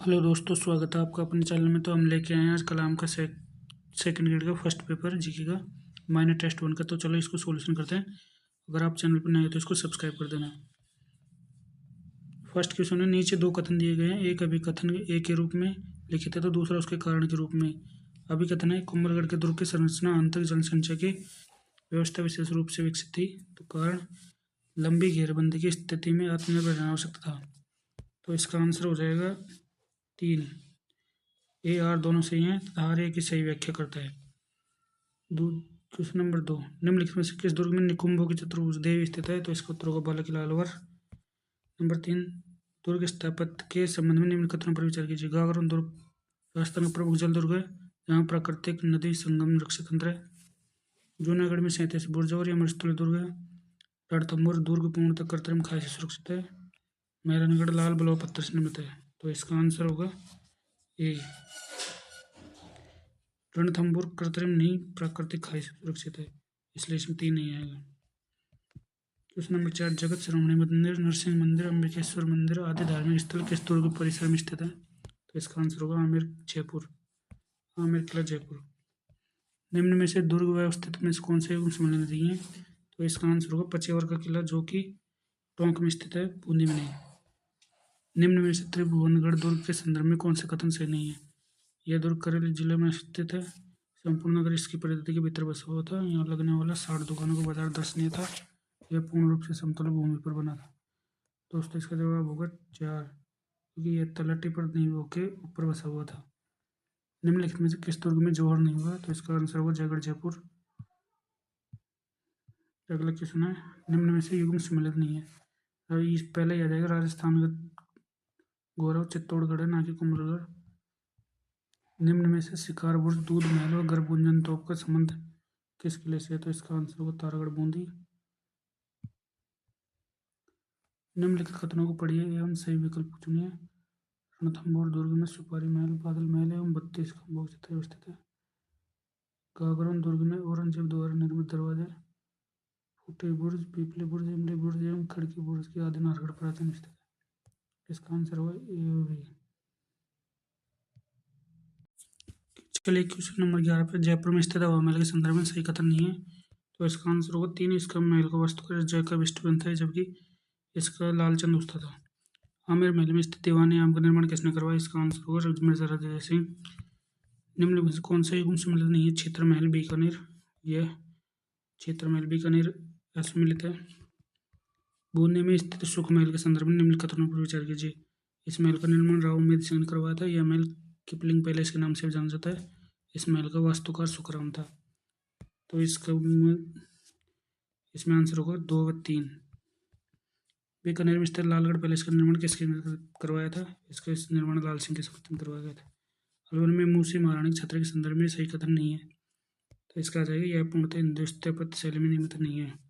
Hello दोस्तों, स्वागत है आपका अपने चैनल में। तो हम लेके आए हैं आज कलाम का सेकंड ग्रेड का फर्स्ट पेपर जीके का माइनर टेस्ट 1 का। तो चलो इसको सॉल्यूशन करते हैं। अगर आप चैनल पर नए हो तो इसको सब्सक्राइब कर देना। फर्स्ट क्वेश्चन है, नीचे दो कथन दिए गए हैं। एक अभिकथन ए के रूप में लिखित है तो दूसरा उसके कारण के रूप में। अभिकथन है, कुंभलगढ़ के दुर्ग की संरचना आंतरिक जनसंख्या की व्यवस्था विशेष रूप से विकसित थी। तो कारण, लंबी घेरबंदी की स्थिति में आत्मनिर्भर रहना आवश्यक था। तो इसका आंसर हो जाएगा 3। ए आर दोनों सही हैं तथा आर ए की सही व्याख्या करता है। क्वेश्चन नंबर 2, निम्नलिखित में से किस दुर्ग में निकुंभों की चतुर्भुज देवी स्थित है? तो इसका उत्तर होगा बाला किला अलवर। नंबर 3, दुर्ग स्थापत्य के संबंध में निम्न कथनों पर विचार कीजिए। गागरोन दुर्ग राजस्थान का प्रमुख जल दुर्ग है जहाँ प्राकृतिक नदी संगम रक्षक तंत्र है। जूनागढ़ में 37 बुर्ज और अमरस्थल दुर्ग है। रणथंभौर दुर्ग पूर्णतः कृत्रिम खाई से सुरक्षित है। मेहरानगढ़ लाल बलुआ पत्थर से निर्मित है। तो इसका आंसर होगा ए। रणथंभौर कृत्रिम नहीं, प्राकृतिक खाई से सुरक्षित है, इसलिए इसमें 3 नहीं आएगा। क्वेश्चन नंबर 4, जगत शिरोमणि मंदिर, नरसिंह मंदिर, अंबिकेश्वर मंदिर आदि धार्मिक स्थल किस दुर्ग परिसर में स्थित है? तो इसका आंसर होगा आमेर किला जयपुर। निम्न में से दुर्ग व्यवस्थित में से कौन से युग सम्मिलन नहीं है? तो इसका आंसर होगा पचेवर का किला, जो कि टोंक में स्थित है, बूंदी में नहीं। निम्न में से त्रिभुवनगढ़ दुर्ग के संदर्भ में कौन से कथन सही नहीं है? यह दुर्ग करेली जिले में स्थित है। संपूर्ण नगर इसकी परिधि के भीतर बसा हुआ था। यहाँ लगने वाला 60 दुकानों का बाजार दर्शनीय था। यह पूर्ण रूप से समतल भूमि पर बना था। दोस्तों, इसका जवाब होगा 4, क्योंकि यह तलहटी पर नहीं होके ऊपर बसा हुआ था। निम्नलिखित में से किस दुर्ग में जौहर नहीं हुआ? तो इसका आंसर होगा जयगढ़ जयपुर। अगला क्वेश्चन है, निम्न में से युग्म सम्मिलित नहीं है। इस पहले ही आ जाएगा, राजस्थान का गौरव चित्तौड़गढ़ है, ना कि कुंभलगढ़। निम्न में से शिकार बुर्ज, दूध महल और गर्भुंजन तोप का संबंध किस किले से है? तो इसका आंसर होगा तारागढ़ बूंदी। निम्नलिखित कथनों को पढ़िए एवं सही विकल्प चुनिए। रणथंभौर दुर्ग में सुपारी महल, बादल महल एवं 32 खंभों की छतरी स्थित है। गागरोन दुर्ग में औरंगजेब द्वारा निर्मित दरवाजे, फूटे बुर्ज, पीपली बुर्ज, इमली बुर्ज एवं खड़की बुर्ज की आदि नारगढ़ प्रांत में स्थित है। इसका आंसर होगा ए और बी। चलिए क्वेश्चन नंबर 11 पे, जयपुर में स्थित हवा महल के संदर्भ में सही कथन नहीं है। तो इसका आंसर होगा 3। इसका महल का वास्तुकार जयकब स्टीवन था, जबकि इसका लालचंद उस्ता था। आमेर महल में स्थित दीवान आम का निर्माण किसने करवाया? इसका आंसर होगा मिर्जा राजा सिंह। निम्न में से कौन सा युग्म सम्मिलित नहीं है? क्षेत्र महल बीकानेर, यह क्षेत्र महल बीकानेर असम्मिलित है। बूंदी में स्थित सुख महल के संदर्भ में निम्न कथनों पर विचार कीजिए। इस महल का निर्माण राव उम्मेद सिंह ने करवाया था। यह महल किपलिंग पैलेस के नाम से जाना जाता है। इस महल का वास्तुकार सुखराम था। तो इसमें आंसर होगा 2 व 3। बीकानेर में स्थित लालगढ़ पैलेस का निर्माण किसके करवाया था? इसका निर्माण लाल सिंह के समर्थन करवाया गया था। अलवर में मूसी महारानी छत्र के संदर्भ में सही कथन नहीं है। तो इसका आ जाएगा यह पूर्णतः हिंदू स्थापत्य शैली में निर्मित नहीं है।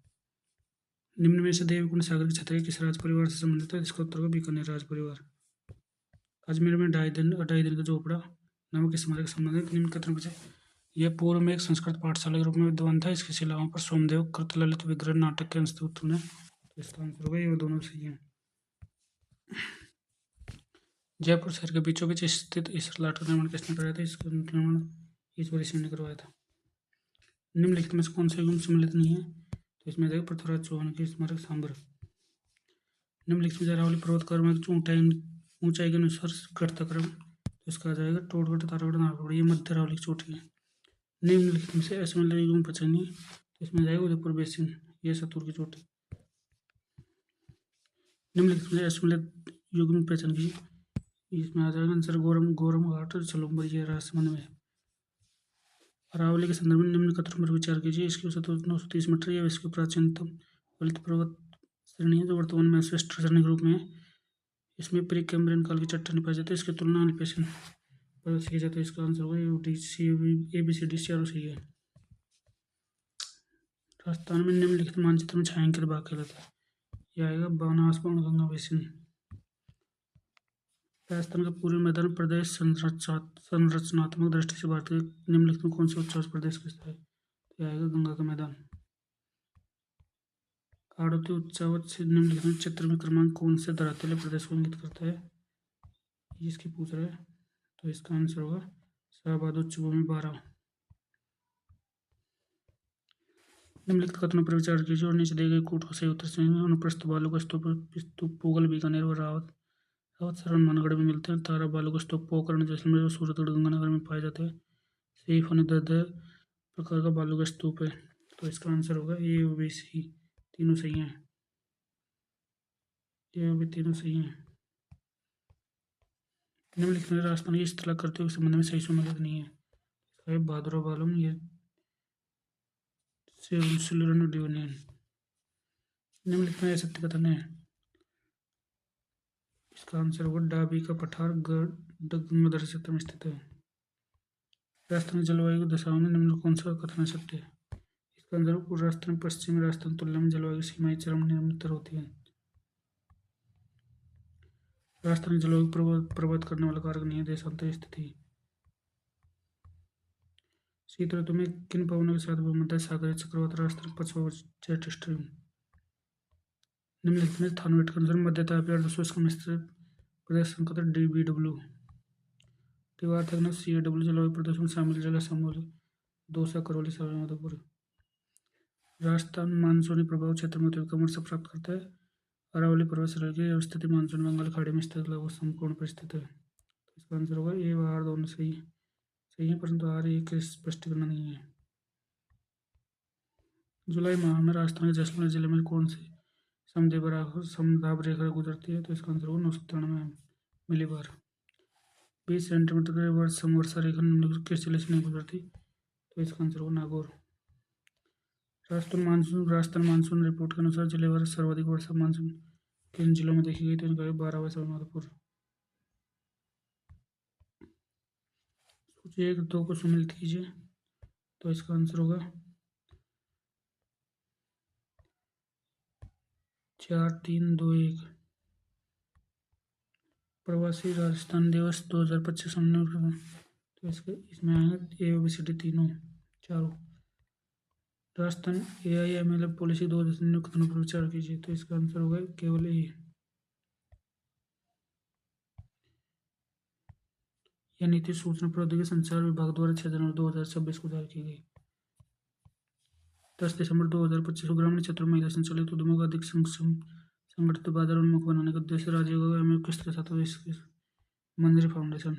निम्न में से देवकुंड सागर की छतरी किस राज परिवार से संबंधित है? इसका उत्तर होगा बीकानेर राज परिवार। अजमेर में ढाई दिन का झोपड़ा नामक स्मारक संबंधित निम्न कथन बचे। यह पूर्व में एक संस्कृत पाठशाला के रूप में विद्वान था। इसकी शिलाओं पर सोमदेव कृत ललित विग्रह नाटक के अंशुत हुए। तो इसका आंसर होगा ये दोनों सही है। जयपुर शहर के बीचों बीच स्थित इस लाट का निर्माण किसने कराया था? इसका निर्माण ईश्वरी सिंह ने करवाया था। निम्नलिखित में से कौन सा युग्म सम्मिलित नहीं है? तो इसमें जाएगा पृथ्वीराज चौहान के स्मारक सांबर। निम्नलिखित में अरावली पर्वत क्रम ऊंचाई के अनुसार घटता क्रम। तो इसका आ जाएगा टोटगढ़, तारागढ़, नारगढ़, ये मध्य अरावली की चोटी है। निम्नलिखित में से असमल युग्म पहचानिए। तो इसमें जाएगा उदयपुर बेसिन, ये सतुर की चोटी। निम्नलिखित में असमल युग्म पहचान कीजिए। इसमें आ जाएगा आंसर गोरम घाट सलूम्बर, ये राजसमंद में। अरावली के संदर्भ में निम्न कथनों पर विचार कीजिए। इसकी औसत 930 मीटर, यह विश्व की प्राचीनतम वलित पर्वत श्रेणी है जो वर्तमान में श्रेष्ठ श्रेणी के रूप में है। इसमें प्री कैम्ब्रियन काल की चट्टानें पाई जाती है। इसकी तुलना अल्पेशियन पर्वत से की जाती है। इसका आंसर होगा ABCD चारों सही है। राजस्थान में निम्नलिखित मानचित्र में छायांकित भाग कहलाता है। यह आएगा बानास गंगा बेसिन। राजस्थान का पूर्वी मैदान प्रदेश संरचनात्मक दृष्टि से भारत के निम्नलिखित में कौन से उच्च प्रदेश का हिस्सा है? तो यह आएगा गंगा का मैदान। आड़ती उच्चावच से निम्नलिखित चित्र में क्रमांक कौन से धरातलीय प्रदेश को इंगित करता है? इसकी पूछ रहा है, तो इसका आंसर होगा शाहबाद उच्च भूमि 12। निम्नलिखित कथनों पर विचार कीजिए और नीचे दिए गए कूट को सही उत्तर से अनुप्रस्थ बालू का स्तूप पूगल बीकानेर और रावत रावत सर हनुमानगढ़ में मिलते हैं। तारा बालू का स्तूप पोखरण जैसलमेर और सूरतगढ़ गंगानगर में पाए जाते हैं। सही फनिदद प्रकार का बालू का स्तूप है, तो इसका आंसर होगा ए और बी सी, तीनों सही हैं। ये भी तीनों सही हैं। निम्नलिखित में राजस्थान की स्थलाकृतियों के संबंध में सही सम्मिलित नहीं है। भादरा बालूम, ये डिविनियन। निम्नलिखित में सत्य कथन है, इसका आंसर होगा डाबी का पठार गंगाधर क्षेत्र में स्थित है। राजस्थान की जलवायु दशाओं में निम्न कौन सा कथन सत्य है? इसका आंसर पूर्व राजस्थान पश्चिमी राजस्थान तुलना में जलवायु सीमाएं चरम निम्नतर होती है। राजस्थान की जलवायु प्रभावित करने वाला कारक नहीं है देशांतर स्थिति। शीत ऋतु में किन पवनों के साथ भूमध्य सागरीय चक्रवात राजस्थान पश्चिम जेट स्ट्रीम। निम्नलिखित में थानोवेट के अनुसार मध्य तापीय अर्धशुष्क में स्थित प्रदेश संकट DBW CAW जलवायु प्रदेश में शामिल जगह समूह दौसा करौली सवाईमाधोपुर। राजस्थान मानसूनी प्रभाव क्षेत्र में कम वर्षा प्राप्त करता है। अरावली पर्वत श्रेणी की स्थिति मानसून बंगाल खाड़ी में स्थित लगभग समकोण पर स्थित है। तो इसका आंसर होगा ए व आर दोनों सही है, परंतु आर एक स्पष्टीकरण नहीं है। जुलाई माह में राजस्थान के जैसलमेर जिले में कौन सी समदाब रेखा गुजरती है? तो इसका आंसर होगा 993 मिलीबार। 20 सेंटीमीटर के वर्ष समवर्षा रेखा किस जिले से नहीं गुजरती? तो इसका आंसर होगा नागौर। राजस्थान मानसून रिपोर्ट के अनुसार जिलेवार सर्वाधिक वर्षा मानसून किन जिलों में देखी गई? तो इनका 12 व सवाईमाधोपुर। सूची 1-2 को सम्मिलित कीजिए, तो इसका आंसर होगा 4, 3, 2, 1। प्रवासी राजस्थान दिवस 2025 तो इसमें आएगा ABCD तीनों चारों। राजस्थान AIML पॉलिसी 2019 कथनों पर विचार कीजिए, तो इसका आंसर होगा केवल ए। यह नीति सूचना प्रौद्योगिकी संचार विभाग द्वारा 6 जनवरी 2026 को जारी की गई। 10 दिसंबर 2025 को ग्रामीण क्षेत्रों में महिला संचालित उद्यमों का अधिक संगठित बाजार उन्मुख बनाने का उद्देश्य राज्यों का एमओयू किसके साथ Manjari Foundation.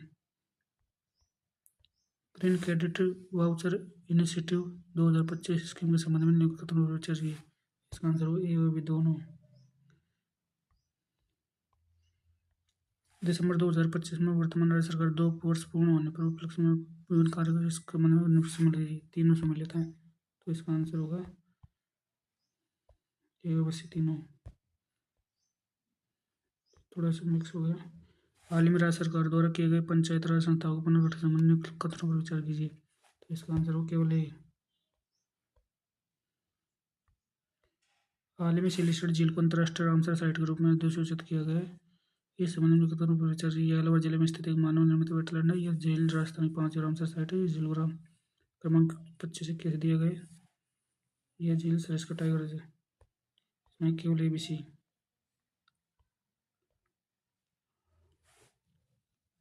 Green credit voucher initiative 2025 scheme के संबंध में नियुक्त कथनों पर विचार किए, इसका आंसर होगा ए और बी दोनों। दिसंबर 2025 में वर्तमान राज्य सरकार 2 वर्ष पूर्ण होने पर उपलक्ष्य में विभिन्न कार्य तीनों सम्मिलित हैं, तो इसका आंसर होगा ए और बी तीनों। थोड़ा सा मिक्स हो गया। हाल ही में राज्य सरकार द्वारा किए गए पंचायत राज संस्थाओं को पुनर्गठन संबंधी कथनों पर विचार कीजिए, तो इसका आंसर हो केवल ए। हाल ही में सिलीसट झील को अंतर्राष्ट्रीय रामसर साइट के रूप में अधिसूचित किया गया है। इस संबंध में कथनों पर विचार कीजिए। अलवर जिले में स्थित एक मानव निर्मित वेटलैंड है। यह झील राजस्थान की 5 रामसर साइट है। इस झील को क्रमांक 25 कैसे दिया गया? यह झील सरिस्का टाइगर है, इसमें केवल ABC।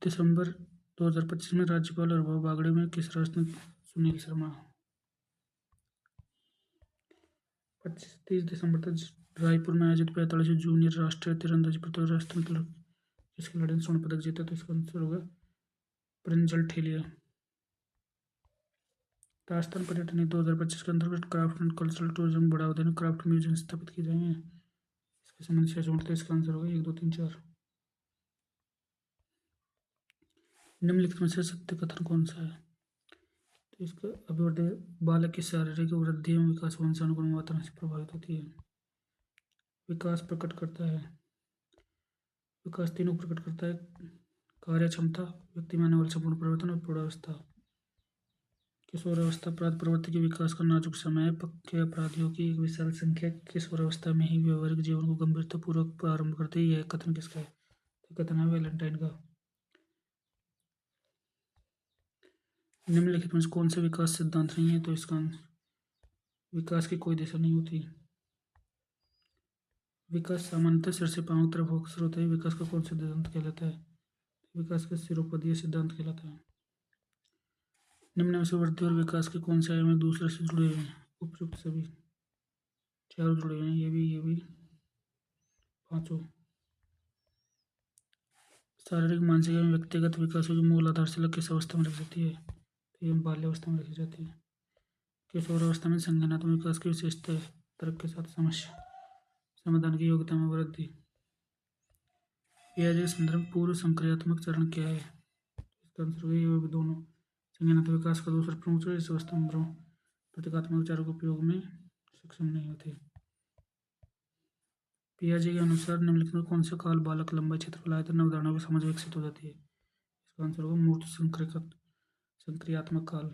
दिसंबर 2025 में राज्यपाल और बागड़े में किस राष्ट्र सुनील शर्मा। 25-30 दिसंबर तक रायपुर में आयोजित 45 जूनियर राष्ट्रीय तीरंदाजी प्रतियोगिता राजस्थान के खिलाड़ी ने स्वर्ण पदक जीता, तो इसका आंसर होगा प्रिंजल ठेलिया। राजस्थान पर्यटन नीति 2025 के अंतर्गत क्राफ्ट एंड कल्चरल टूरिज्म बढ़ावा देने क्राफ्ट म्यूजियम स्थापित किए जाएंगे। इसके संबंध से तो इसका आंसर होगा 1, 2, 3, 4। निम्नलिखित में से सत्य कथन कौन सा है? तो इसका अभिवर्धन बालक की शारीरिक वृद्धि एवं विकास वंशानुक्रम वातावरण से प्रभावित होती है। विकास प्रकट करता है, विकास तीनों प्रकट करता है, कार्य क्षमता, व्यक्ति में आने वाले संपूर्ण परिवर्तन और प्रौढ़ावस्था। किशोरावस्था अपराध प्रवृत्ति के विकास का नाजुक समय है। पक्के अपराधियों की एक विशाल संख्या किशोरावस्था में ही व्यवहारिक जीवन को गंभीरतापूर्वक प्रारंभ करते ही। यह कथन किसका है? तो कथन है वैलेंटाइन का। निम्नलिखित में कौन सा विकास सिद्धांत नहीं है? तो इसका विकास की कोई दिशा नहीं होती। विकास सामान्यतः सिर से पांव की तरफ अग्रसर होता है। विकास का कौन सा सिद्धांत कहलाता है? विकास का सिरोपदीय सिद्धांत कहलाता है। निम्न में से वृद्धि और विकास के कौन से आयाम एक दूसरे से जुड़े हुए हैं? उपयुक्त सभी चारों जुड़े हुए हैं, ये भी पांचों। शारीरिक मानसिक एवं व्यक्तिगत विकासों की मूल आधारशिला किस अवस्था में रखी जाती है? तो ये बाल्यावस्था में रखी जाती है। किशोरावस्था में संज्ञानात्मक विकास की विशेषता है तर्क के साथ समस्या समाधान की योग्यता में वृद्धि। पियाजे के संदर्भ में पूर्व संक्रियात्मक चरण क्या है? इसका आंसर ये होगा दोनों। संज्ञानात्मक विकास का दूसरा प्रमुख चरण इस अवस्था में प्रतीकात्मक विचारों के उपयोग में सक्षम नहीं होते। पियाजे के अनुसार निम्नलिखित में कौन सा काल बालक लंबाई क्षेत्रफल आयतन अवधारणाओं की समझ विकसित हो जाती है? इसका आंसर होगा मूर्त संक्रियात्मक काल।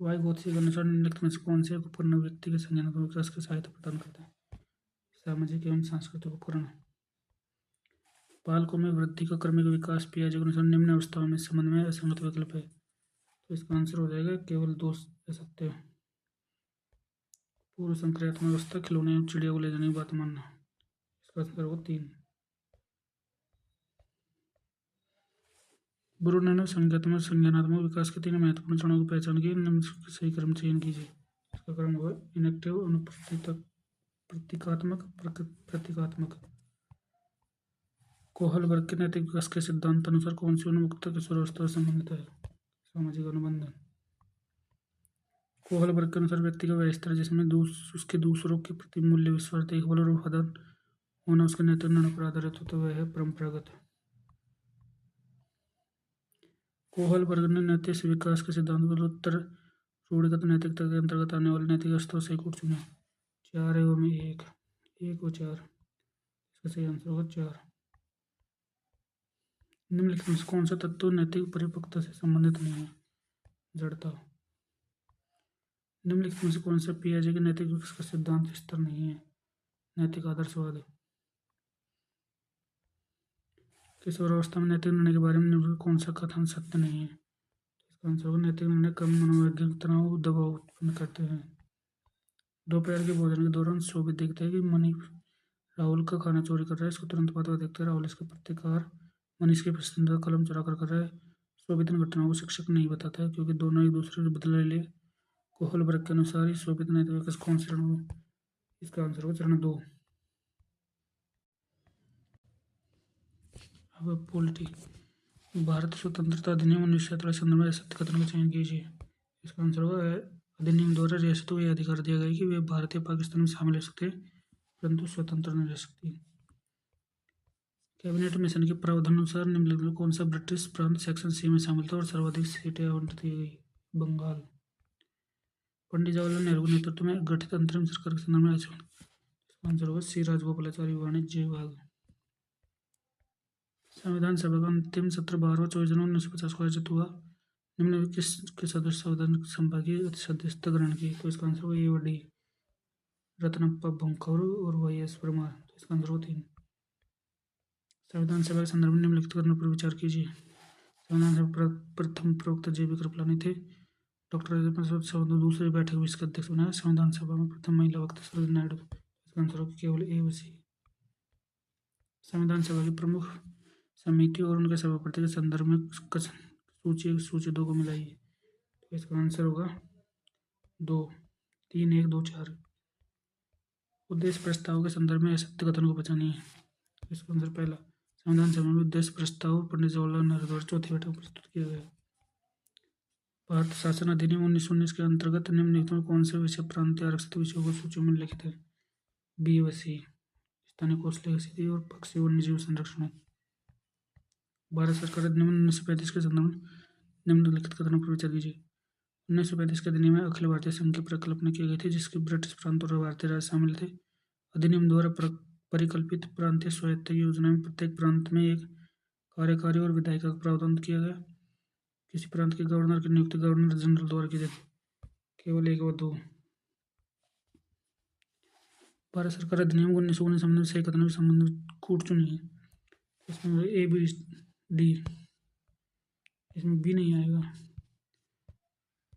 वाइगोत्स्की के अनुसार निम्नलिखित में से कौन से उपकरण व्यक्ति के संज्ञानात्मक विकास की सहायता प्रदान करता है? सामाजिक एवं सांस्कृतिक उपकरण। बालकों में वृद्धि का क्रमिक विकास पियाजे के अनुसार निम्न अवस्थाओं में संबंध में असंगत विकल्प है, तो इसका आंसर हो जाएगा केवल दो दे सकते हैं। पूर्व संक्रियात्मक अवस्था खिलौने एवं चिड़िया को ले जाने की बात मानना, इसका आंसर होगा 3। ब्रूनर ने संज्ञानात्मक विकास के 3 महत्वपूर्ण चरणों की पहचान की, निम्न के सही क्रम चयन कीजिए। इसका क्रम होगा इनेक्टिव, प्रतीकात्मक, प्रतीकात्मक। कोहलबर्ग के नैतिक विकास के सिद्धांत अनुसार कौन सी उन्मुखता किशोरावस्था से संबंधित है? सामाजिक अनुबंध। कोहलबर्ग के अनुसार व्यक्ति का वह स्तर जिसमें उसके दूसरों के प्रति मूल्य, विश्वास, देखभाल और वफादार होना उसके नैतिक निर्णय पर आधारित होता वह है परंपरागत। कोहलबर्ग ने नैतिक विकास के सिद्धांत को उत्तर रूढ़िगत नैतिकता के अंतर्गत आने वाले नैतिक अवस्थाओं से कूट चुने। 4 एवं 1, 1 और 4, इसका सही आंसर होगा 4। निम्नलिखित में से कौन सा तत्व नैतिक परिपक्वता से संबंधित नहीं है? जड़ता। निम्नलिखित में से कौन सा पियाजे के नैतिक विकास का सिद्धांत स्तर नहीं है? नैतिक आदर्शवाद। किशोरावस्था में नैतिक निर्णय के बारे में निम्नलिखित कौन सा कथन सत्य नहीं है? इसका आंसर होगा नैतिक निर्णय कम मनोवैज्ञानिक तनाव दबाव उत्पन्न करते हैं। दोपहर के भोजन के दौरान शोभित देखता है कि मनी राहुल का खाना चोरी कर रहा है। इसको तुरंत बाद वह देखता है राहुल इसका प्रतिकार मनीष की पसंदीदा कलम चुरा कर रहा है। शोभित इन घटनाओं को शिक्षक नहीं बताता है क्योंकि दोनों एक दूसरे से बदला ले लिए। कोहलबर्ग के अनुसार शोभित नैतिक विकास कौन से चरण में? इसका आंसर होगा चरण 2। अब पॉलिटी। भारत स्वतंत्रता अधिनियम 1947 संदर्भ में सत्य कथन का चयन कीजिए। इसका आंसर होगा अधिनियम द्वारा रियासतों को यह अधिकार दिया गया कि वे भारत या पाकिस्तान में शामिल हो सकते हैं परंतु स्वतंत्र नहीं रह सकती। कैबिनेट मिशन के प्रावधान अनुसार निम्नलिखित में कौन सा ब्रिटिश प्रांत सेक्शन सी में शामिल था और सर्वाधिक सीटें आवंटित की गई? बंगाल। पंडित जवाहरलाल नेहरू के नेतृत्व में गठित अंतरिम सरकार के संदर्भ में इसका आंसर होगा सी राजगोपालाचारी वाणिज्य विभाग। संविधान सभा का अंतिम सत्र 12वां 24 जनवरी 1950 को आयोजित हुआ। निम्न में किसके सदस्य संविधान सभा की सदस्यता ग्रहण की? तो इसका आंसर होगा ए व डी, रत्नप्पा भंखौर और वाई एस परमार। तो इसका आंसर होगा 3। संविधान सभा के संदर्भ में निम्नलिखित कथनों पर विचार कीजिए। संविधान सभा प्रथम प्रवक्ता JB कृपलानी थे। डॉक्टर राजेंद्र प्रसाद दूसरी बैठक में इसका अध्यक्ष बनाया। संविधान सभा में प्रथम महिला वक्ता सरोजिनी नायडू। इसका आंसर होगा केवल ए व सी। संविधान सभा की प्रमुख समिति और उनके सभापति के संदर्भ में सूची 2 को मिलाइए। तो इसका आंसर होगा 2, 3, 1, 2, 4। उद्देश्य प्रस्ताव के संदर्भ में सत्य कथन को पहचानिए। इसका आंसर पहला, संविधान सभा में उद्देश्य प्रस्ताव पंडित जवाहरलाल नेहरू द्वारा चौथी बैठक में प्रस्तुत किया गया। भारत शासन अधिनियम 1919 के अंतर्गत निम्नलिखित में कौन से विषय प्रांतीय आरक्षित विषयों को सूची में लिखित है? बी व सी, स्थानीय कौशल विकसित और पक्षी वन्यजीव संरक्षण। भारत सरकार अधिनियम 1935 के संदर्भ में निम्नलिखित कथनों पर विचार कीजिए। 1935 के अधिनियम में अखिल भारतीय संघ की परिकल्पना की गई थी जिसके ब्रिटिश प्रांत और भारतीय राज्य शामिल थे। अधिनियम द्वारा परिकल्पित प्रांतीय स्वायत्तता योजना में प्रत्येक प्रांत में एक कार्यकारी और विधायिका का प्रावधान किया गया। किसी प्रांत के गवर्नर की नियुक्ति गवर्नर जनरल द्वारा की जाती, केवल 1 व 2। भारत सरकार अधिनियम 1919 संबंध में सही कथनों के संबंध कूट चुनी है। इसमें ए बी डी, इसमें बी नहीं आएगा।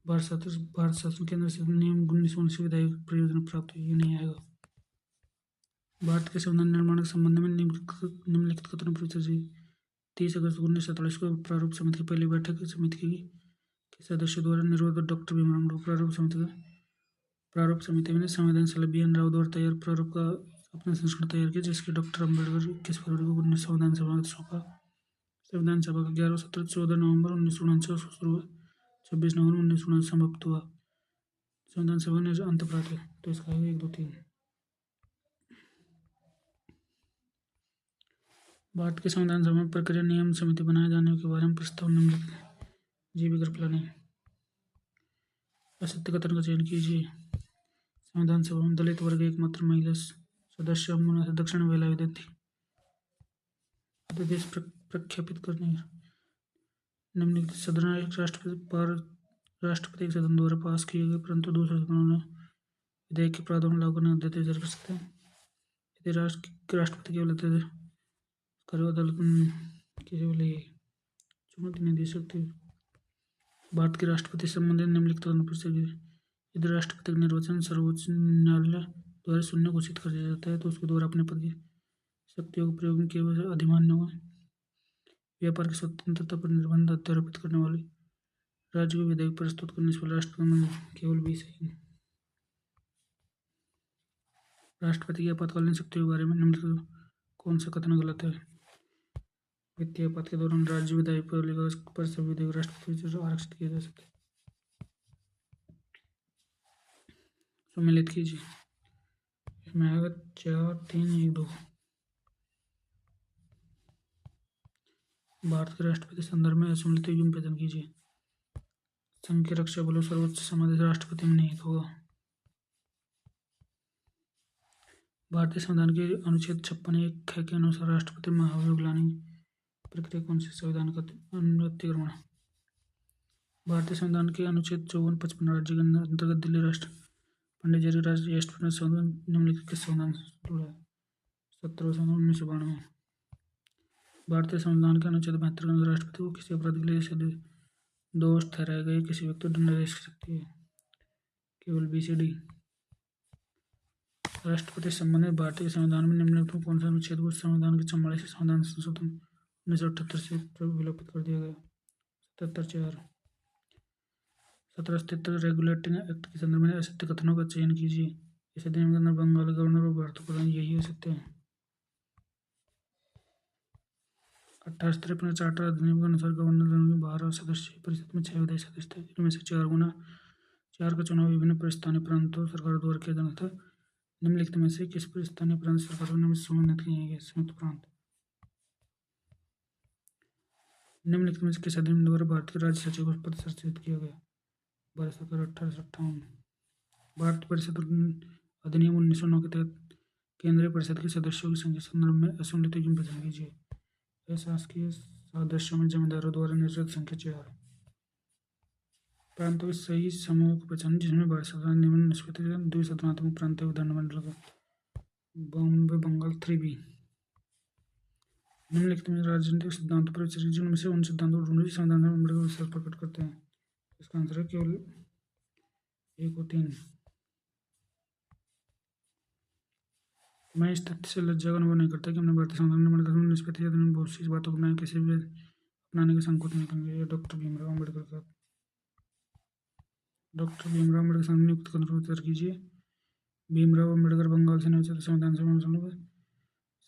भारत शासन केंद्र से नियम 1919 विधायक प्रयोजन प्राप्त हुई, ये नहीं आएगा। भारत के संविधान निर्माण के संबंध में निम्नलिखित कथनों पर विचार कीजिए। 30 अगस्त 1947 को प्रारूप समिति की पहली बैठक समिति के सदस्यों द्वारा निर्वाचित डॉक्टर भीमराव अम्बेडकर प्रारूप समिति में संविधान BN राव द्वारा तैयार प्रारूप का अपना संस्करण तैयार किया, जिसके डॉक्टर अम्बेडकर 21 फरवरी को संविधान सभा में सौंपा। संविधान सभा का 11 सत्र 14 नवंबर 1949 को शुरू हुआ, 26 नवंबर 1949 समाप्त हुआ। संविधान सभा ने अंत प्राप्त किया। तो इसका 1, 2, 3 भारत के संविधान सभा में प्रक्रिया नियम समिति बनाए जाने के बारे में प्रस्ताव निम्नलिखित है। जी विकल्प प्लानिंग। असत्य कथन का चयन कीजिए। संविधान सभा में दलित वर्ग एकमात्र महिला सदस्य अमुना से दक्षिण वेलायुधन थी। अध्यादेश प्रख्यापित करने निम्नलिखित सदन राष्ट्रपति के सदन द्वारा पास किए गए परंतु दूसरे सदनों ने विधेयक के प्रावधान लागू करने अध्यादेश जारी कर सकते हैं। यदि राष्ट्रपति केवल अध्यादेश करे अदालत किसी को लिए चुनौती नहीं दे सकती। भारत के राष्ट्रपति संबंधित निम्नलिखित पर से यदि राष्ट्रपति का निर्वाचन सर्वोच्च न्यायालय द्वारा शून्य घोषित कर दिया जाता है तो उसके द्वारा अपने पद की शक्तियों के प्रयोग में केवल अधिमान्य होगा। व्यापार की स्वतंत्रता पर निर्बंध अध्यारोपित करने वाले राज्य को विधेयक प्रस्तुत करने से पहले राष्ट्रपति केवल 20 राष्ट्रपति की आपातकालीन शक्तियों के बारे में निम्नलिखित कौन सा कथन गलत है। वित्तीय आपात के दौरान राज्य विधायिका पर सभी विधेयक राष्ट्रपति से आरक्षित किया जा सकता है। सम्मिलित कीजिए। इसमें आएगा 4, 3, 1, 2। भारत के राष्ट्रपति संदर्भ में असम्मिलित युग्म प्रदान कीजिए। संघ के रक्षा बलों सर्वोच्च समादेश राष्ट्रपति में निहित होगा। भारतीय संविधान के अनुच्छेद 56(1) के अनुसार राष्ट्रपति महाभियोग लाने की प्रक्रिया कौन से संविधान का अतिक्रमण है। भारतीय संविधान के अनुच्छेद 54, 55 राज्य के अंतर्गत दिल्ली राष्ट्र पंडित जयराज राष्ट्रपति संविधान निम्नलिखित के संविधान से जुड़ा है। 17 संविधान 1992। भारतीय संविधान के अनुच्छेद 72 के अनुसार राष्ट्रपति को किसी अपराध के लिए दोष ठहराए गए किसी व्यक्ति को दंड दे सकती है। केवल BCD। राष्ट्रपति संबंधित भारतीय संविधान में निम्नलिखित कौन सा अनुच्छेद को संविधान के 44 संविधान संशोधन 1978 से विलोपित कर दिया गया। 77(4). 1773 रेगुलेटिंग एक्ट के संदर्भ में असत्य कथनों का चयन कीजिए। इस अधिनियम के अंदर बंगाल गवर्नर और भारत प्रधान यही असत्य है। 1853 चार्टर अधिनियम के अनुसार गवर्नर जनरल के 12 सदस्यीय परिषद में 6 विधायी सदस्य थे, इनमें से 4 का चुनाव विभिन्न परिस्थानीय प्रांतों सरकार द्वारा किया जाना था। निम्नलिखित में से किस परिस्थानीय प्रांत सरकार ने सम्मानित किए गए। संयुक्त प्रांत। निम्नलिखित में से किस अधिनियम द्वारा भारत के राज्य सचिव को पद संरक्षित किया गया। भारत सरकार 1858। भारत परिषद अधिनियम 1909 के तहत केंद्रीय परिषद के सदस्यों की संख्या संदर्भ में असम्मिलित युग्म प्रदान कीजिए। अशासकीय सदस्यों में जमींदारों द्वारा निर्धारित संख्या 4। प्रांतों के सही समूह को पहचान जिसमें भारत सरकार निम्न निष्पत्ति द्विसदनात्मक प्रांतीय विधानमंडल का बॉम्बे बंगाल 3B। निम्नलिखित में राजनीतिक सिद्धांतों पर विचार जिनमें से उन सिद्धांतों को ढूंढिए संविधान में अम्बेडकर विश्वास प्रकट करते हैं। इसका आंसर है केवल 1 और 3। मैं इस तथ्य से लज्जा का अनुभव नहीं करता कि हमने भारतीय संविधान में निष्पत्ति अधिनियम बहुत सी बातों को मैं किसी भी अपनाने का संकोच नहीं करेंगे। डॉक्टर भीमराव अम्बेडकर का सामने नियुक्त कथन पर विचार कीजिए। भीमराव अम्बेडकर बंगाल से निर्वाचित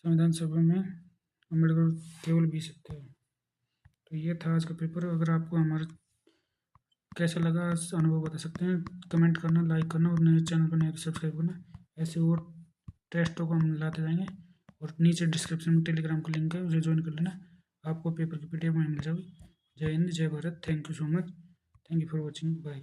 संविधान सभा में अम्बेडकर केवल 20 थे। तो ये था आज का पेपर। अगर आपको हमारा कैसा लगा अनुभव बता सकते हैं, कमेंट करना, लाइक करना और नए चैनल पर नए सब्सक्राइब करना। ऐसे और टेस्टों को हम लाते जाएंगे। और नीचे डिस्क्रिप्शन में टेलीग्राम का लिंक है, उसे ज्वाइन कर लेना, आपको पेपर की PDF मिल जाएगी। जय हिंद, जय Bharat. Thank you so much. Thank you for watching. Bye.